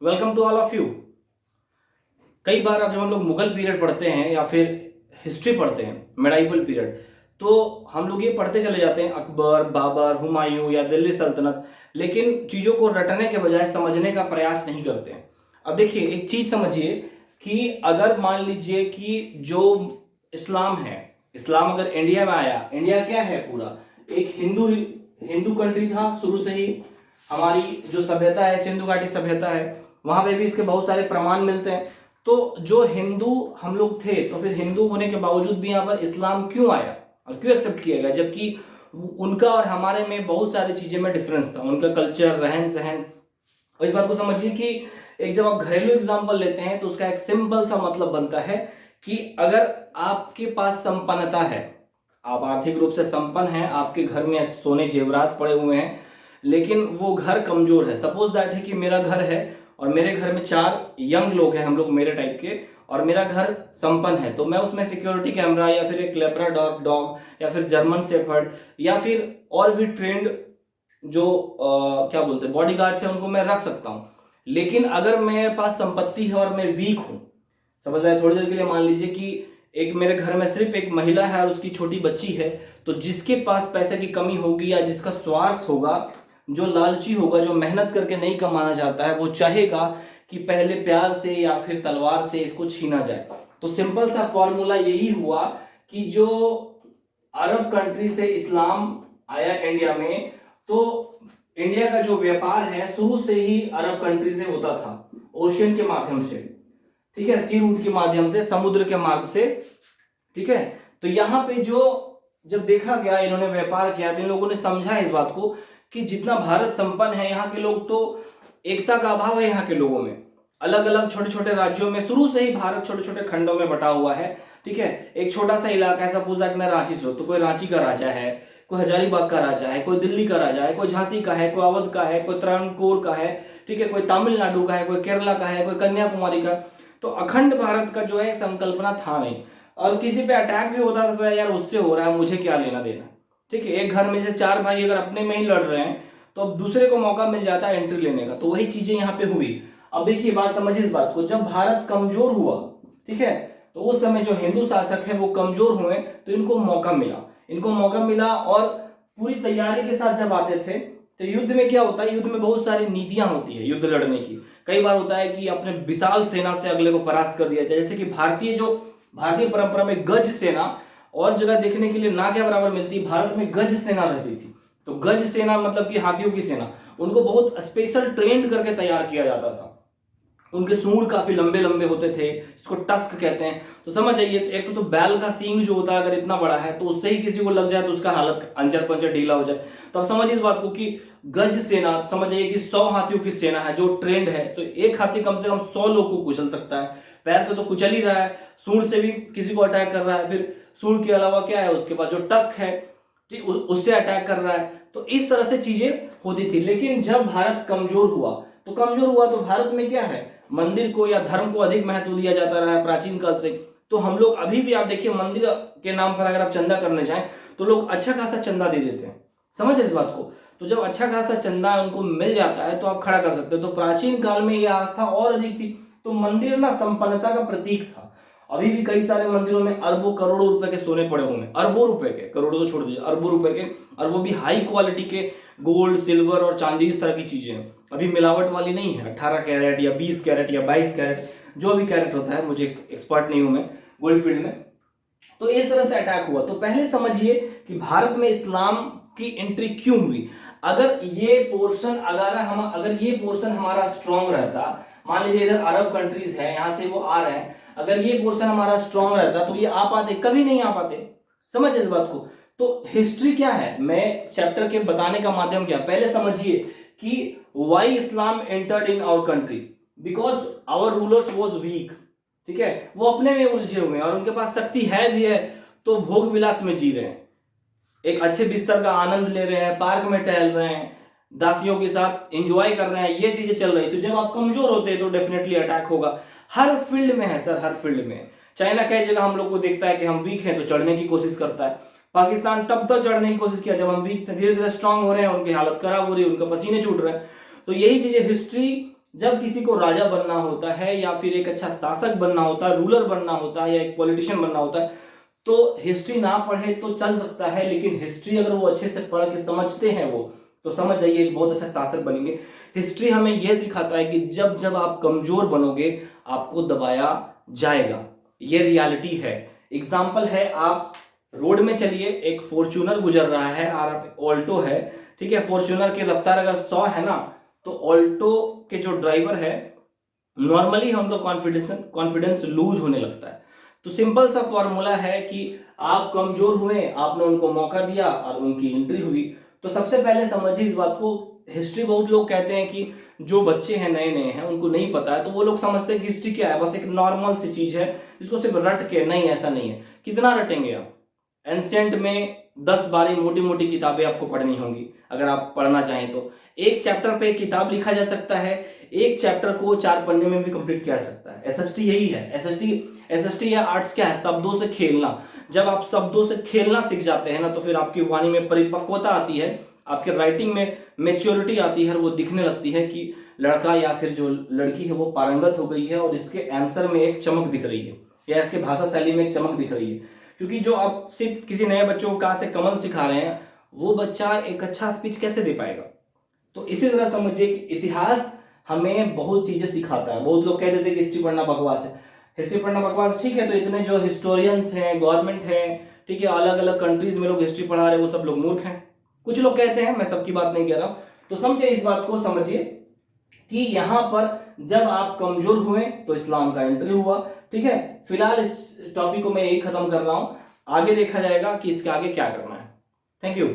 Welcome to all of you. कई बार अब जब हम लोग मुगल पीरियड पढ़ते हैं या फिर हिस्ट्री पढ़ते हैं, मेडाइवल पीरियड, तो हम लोग ये पढ़ते चले जाते हैं अकबर, बाबर, हुमायूं या दिल्ली सल्तनत, लेकिन चीज़ों को रटने के बजाय समझने का प्रयास नहीं करते हैं। अब देखिए, एक चीज़ समझिए कि अगर मान लीजिए कि जो इस्लाम है, इस्लाम अगर इंडिया में आया, इंडिया क्या है पूरा एक हिंदू हिंदू कंट्री था शुरू से ही। हमारी जो सभ्यता है, सिंधु घाटी सभ्यता है, वहां पे भी इसके बहुत सारे प्रमाण मिलते हैं। तो जो हिंदू हम लोग थे, तो फिर हिंदू होने के बावजूद भी यहाँ पर इस्लाम क्यों आया और क्यों एक्सेप्ट किया गया, जबकि उनका और हमारे में बहुत सारी चीजें में डिफरेंस था, उनका कल्चर, रहन सहन। और इस बात को समझिए कि एक जब आप घरेलू एग्जाम्पल लेते हैं तो उसका एक सिंपल सा मतलब बनता है कि अगर आपके पास संपन्नता है, आप आर्थिक रूप से संपन्न हैं, आपके घर में सोने जेवरात पड़े हुए हैं, लेकिन वो घर कमजोर है। सपोज दैट है कि मेरा घर है और मेरे घर में 4 यंग लोग हैं, हम लोग मेरे टाइप के, और मेरा घर संपन्न है, तो मैं उसमें सिक्योरिटी कैमरा या फिर एक लेब्राडोर डॉग या फिर जर्मन शेफर्ड या फिर और भी ट्रेंड जो क्या बोलते हैं बॉडीगार्ड्स हैं, उनको मैं रख सकता हूं। लेकिन अगर मेरे पास संपत्ति है और मैं वीक हूं, समझ आए, थोड़ी देर के लिए मान लीजिए कि एक मेरे घर में सिर्फ एक महिला है और उसकी छोटी बच्ची है, तो जिसके पास पैसे की कमी होगी या जिसका स्वार्थ होगा, जो लालची होगा, जो मेहनत करके नहीं कमाना चाहता है, वो चाहेगा कि पहले प्यार से या फिर तलवार से इसको छीना जाए। तो सिंपल सा फॉर्मूला यही हुआ कि जो अरब कंट्री से इस्लाम आया इंडिया में, तो इंडिया का जो व्यापार है शुरू से ही अरब कंट्री से होता था, ओशियन के माध्यम से, ठीक है, सी रूट के माध्यम से, समुद्र के मार्ग से, ठीक है। तो यहां पे जो जब देखा गया, इन्होंने व्यापार किया, तो इन लोगों ने समझा इस बात को कि जितना भारत संपन्न है, यहाँ के लोग तो एकता का अभाव है, यहाँ के लोगों में अलग अलग छोटे छोटे राज्यों में, शुरू से ही भारत छोटे छोटे खंडों में बटा हुआ है, ठीक है। एक छोटा सा इलाका ऐसा पूछा कि मैं रांची से हूं, तो कोई रांची का राजा है, कोई हजारीबाग का राजा है, कोई दिल्ली का राजा है, कोई झांसी का है, कोई अवध का है, कोई त्रावणकोर का है, ठीक है, कोई तमिलनाडु का है, कोई केरला का है, कोई कन्याकुमारी का। तो अखंड भारत का जो है संकल्पना था नहीं, और किसी पे अटैक भी होता था तो यार उससे हो रहा है, मुझे क्या लेना देना, ठीक है। एक घर में से 4 भाई अगर अपने में ही लड़ रहे हैं, तो अब दूसरे को मौका मिल जाता है एंट्री लेने का। तो वही चीजें यहाँ पे हुई। अब देखिए, बात समझिए इस बात को, जब भारत कमजोर हुआ, ठीक है, तो उस समय जो हिंदू शासक है वो कमजोर हुए, तो इनको मौका मिला, और पूरी तैयारी के साथ जब आते थे, तो युद्ध में क्या होता है, युद्ध में बहुत सारी नीतियां होती है युद्ध लड़ने की। कई बार होता है कि अपने विशाल सेना से अगले को परास्त कर दिया जाए, जैसे कि भारतीय परंपरा में गज सेना और जगह देखने के लिए ना क्या बराबर मिलती, भारत में गज सेना रहती थी। तो गज सेना मतलब कि हाथियों की सेना, उनको बहुत स्पेशल ट्रेंड करके तैयार किया जाता था। उनके सूंड काफी लंबे लंबे होते थे, जिसको टस्क कहते हैं। तो समझ जाइए, एक तो बैल का सींग जो होता है अगर इतना बड़ा है, तो उससे ही किसी को लग जाए तो उसका हालत अंजर पंजर ढीला हो जाए। तो अब समझिए इस बात को कि गज सेना, समझ जाइए कि 100 हाथियों की सेना है जो ट्रेंड है। तो एक हाथी कम से कम 100 लोग को कुचल सकता है। पैर से तो कुचल ही रहा है, सूंड से भी किसी को अटैक कर रहा है, फिर सूंड के अलावा क्या है उसके पास जो टस्क है, ठीक, उससे अटैक कर रहा है। तो इस तरह से चीजें होती थी। लेकिन जब भारत कमजोर हुआ, तो भारत में क्या है, मंदिर को या धर्म को अधिक महत्व दिया जाता रहा है प्राचीन काल से। तो हम लोग अभी भी, आप देखिए, मंदिर के नाम पर अगर आप चंदा करने जाएं तो लोग अच्छा खासा चंदा दे देते हैं, समझ इस बात को। तो जब अच्छा खासा चंदा उनको मिल जाता है तो आप खड़ा कर सकते हो। तो प्राचीन काल में यह आस्था और अधिक थी। तो मंदिर ना संपन्नता का प्रतीक था। अभी भी कई सारे मंदिरों में अरबों करोड़ों रुपए के सोने पड़े हुए हैं, अरबों रुपए के, करोड़ों तो छोड़ दीजिए, अरबों रुपए के, और वो भी हाई क्वालिटी के गोल्ड, सिल्वर और चांदी, इस तरह की चीजें हैं। अभी मिलावट वाली नहीं है, 18 कैरेट या 20 कैरेट या 22 कैरेट, जो भी कैरेट होता है, मुझे एक्सपर्ट नहीं हूं मैं गोल्ड फील्ड में। तो इस तरह से अटैक हुआ। तो पहले समझिए कि भारत में इस्लाम की एंट्री क्यों हुई। अगर ये पोर्शन हमारा स्ट्रांग रहता, मान लीजिए इधर अरब कंट्रीज है, यहां से वो आ रहे हैं, अगर ये पोर्शन हमारा स्ट्रांग रहता तो ये आ पाते, कभी नहीं आ पाते। समझ इस बात को। तो हिस्ट्री क्या है, मैं चैप्टर के बताने का माध्यम क्या, पहले समझिए कि why Islam entered in our country, because our rulers was weak, ठीक है, वो अपने में उलझे हुए हैं और उनके पास शक्ति है भी है, तो भोग विलास में जी रहे हैं, एक अच्छे बिस्तर का आनंद ले रहे हैं, पार्क में टहल रहे हैं, दासियों के साथ एंजॉय कर रहे हैं, ये चीजें चल रही। तो जब आप कमजोर होते हैं तो डेफिनेटली अटैक होगा। हर फील्ड में है सर, हर फील्ड में। चाइना कई जगह हम लोग को देखता है कि हम वीक हैं तो चढ़ने की कोशिश करता है। पाकिस्तान तब तक चढ़ने की कोशिश किया जब हम वीक थे, धीरे धीरे स्ट्रांग हो रहे हैं, उनकी हालत खराब हो रही है, उनका पसीने छूट रहे हैं। तो यही चीजें हिस्ट्री जब किसी को राजा बनना होता है या फिर एक अच्छा शासक बनना होता है, रूलर बनना होता है या एक पॉलिटिशियन बनना होता है, तो हिस्ट्री ना पढ़े तो चल सकता है, लेकिन हिस्ट्री अगर वो अच्छे से पढ़ के समझते हैं वो, तो समझ जाइए एक बहुत अच्छा शासक बनेंगे। हिस्ट्री हमें यह सिखाता है कि जब जब आप कमजोर बनोगे आपको दबाया जाएगा, ये रियलिटी है। एग्जाम्पल है, आप रोड में चलिए, एक फॉर्च्यूनर गुजर रहा है और आप ऑल्टो है, ठीक है, फॉर्च्यूनर की रफ्तार अगर 100 है ना, तो ऑल्टो के जो ड्राइवर है नॉर्मली उनका कॉन्फिडेंस लूज होने लगता है। तो सिंपल सा फॉर्मूला है कि आप कमजोर हुए, आपने उनको मौका दिया और उनकी एंट्री हुई। तो सबसे पहले समझिए इस बात को। हिस्ट्री बहुत लोग कहते हैं कि जो बच्चे हैं नए नए हैं उनको नहीं पता है, तो वो लोग समझते हैं कि हिस्ट्री क्या है, बस एक नॉर्मल सी चीज है जिसको सिर्फ रट के, नहीं ऐसा नहीं है। कितना रटेंगे आप? एंशिएंट में 10-12 मोटी मोटी किताबें आपको पढ़नी होंगी अगर आप पढ़ना चाहें तो। एक चैप्टर पे एक किताब लिखा जा सकता है, एक चैप्टर को 4 पन्ने में भी कंप्लीट किया जा सकता है। एसएसटी यही है। एसएसटी या आर्ट्स क्या है? शब्दों से खेलना। जब आप शब्दों से खेलना सीख जाते हैं ना, तो फिर आपकी वाणी में परिपक्वता आती है, आपके राइटिंग में मेच्योरिटी आती है, और वो दिखने लगती है कि लड़का या फिर जो लड़की है वो पारंगत हो गई है और इसके आंसर में एक चमक दिख रही है या इसके भाषा शैली में एक चमक दिख रही है। क्योंकि जो आप सिर्फ किसी नए बच्चों को कहाँ से कमल सिखा रहे हैं, वो बच्चा एक अच्छा स्पीच कैसे दे पाएगा? तो इसी तरह समझिए कि इतिहास हमें बहुत चीजें सिखाता है। बहुत लोग कह देते हैं कि हिस्ट्री पढ़ना बकवास है। हिस्ट्री पढ़ना बकवास, ठीक है, तो इतने जो हिस्टोरियंस हैं, गवर्नमेंट है, ठीक है, अलग अलग कंट्रीज में लोग हिस्ट्री पढ़ा रहे हैं, वो सब लोग मूर्ख हैं। कुछ लोग कहते हैं, मैं सबकी बात नहीं कह रहा हूं। तो समझिए इस बात को, समझिए कि यहां पर जब आप कमजोर हुए तो इस्लाम का एंट्री हुआ, ठीक है। फिलहाल इस टॉपिक को मैं यही खत्म कर रहा हूं, आगे देखा जाएगा कि इसके आगे क्या करना है। Thank you.